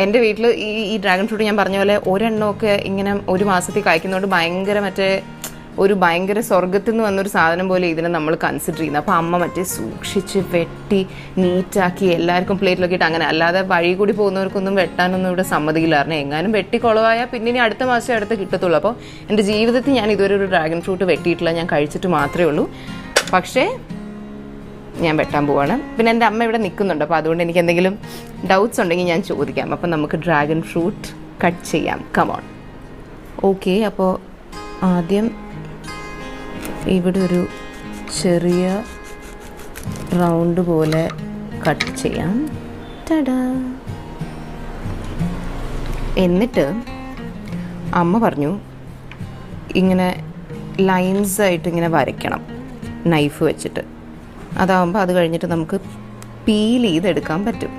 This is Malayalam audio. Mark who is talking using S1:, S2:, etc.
S1: എൻ്റെ വീട്ടിൽ ഈ ഡ്രാഗൺ ഫ്രൂട്ട് ഞാൻ പറഞ്ഞ പോലെ ഒരെണ്ണമൊക്കെ ഇങ്ങനെ ഒരു മാസത്തിൽ കായ്ക്കുന്നതുകൊണ്ട് ഭയങ്കര സ്വർഗത്തിൽ നിന്ന് വന്നൊരു സാധനം പോലെ ഇതിനെ നമ്മൾ കൺസിഡർ ചെയ്യുന്നത്. അപ്പോൾ അമ്മ സൂക്ഷിച്ച് വെട്ടി നീറ്റാക്കി എല്ലാവർക്കും പ്ലേറ്റിലൊക്കെ ഇട്ട് അങ്ങനെ, അല്ലാതെ വഴി കൂടി പോകുന്നവർക്കൊന്നും വെട്ടാനൊന്നും ഇവിടെ സമ്മതിക്കില്ലായിരുന്നു. എങ്ങാനും വെട്ടി കുളവായാൽ പിന്നെ ഇനി അടുത്ത മാസം അടുത്ത് കിട്ടത്തുള്ളൂ. അപ്പോൾ എൻ്റെ ജീവിതത്തിൽ ഞാൻ ഇതുവരെ ഒരു ഡ്രാഗൺ ഫ്രൂട്ട് വെട്ടിയിട്ടില്ല, ഞാൻ കഴിച്ചിട്ട് മാത്രമേ ഉള്ളൂ. പക്ഷേ ഞാൻ വെട്ടാൻ പോവാണ്. പിന്നെ എൻ്റെ അമ്മ ഇവിടെ നിൽക്കുന്നുണ്ട്, അപ്പോൾ അതുകൊണ്ട് എനിക്ക് എന്തെങ്കിലും ഡൗട്ട്സ് ഉണ്ടെങ്കിൽ ഞാൻ ചോദിക്കാം. അപ്പം നമുക്ക് ഡ്രാഗൺ ഫ്രൂട്ട് കട്ട് ചെയ്യാം. കമോൺ. ഓക്കെ, അപ്പോൾ ആദ്യം ഇവിടെ ഒരു ചെറിയ റൗണ്ട് പോലെ കട്ട് ചെയ്യാം. ടടാ. എന്നിട്ട് അമ്മ പറഞ്ഞു ഇങ്ങനെ ലൈൻസായിട്ട് ഇങ്ങനെ വരയ്ക്കണം നൈഫ് വെച്ചിട്ട്. അതാവുമ്പോൾ അത് കഴിഞ്ഞിട്ട് നമുക്ക് പീൽ ചെയ്തെടുക്കാൻ പറ്റും.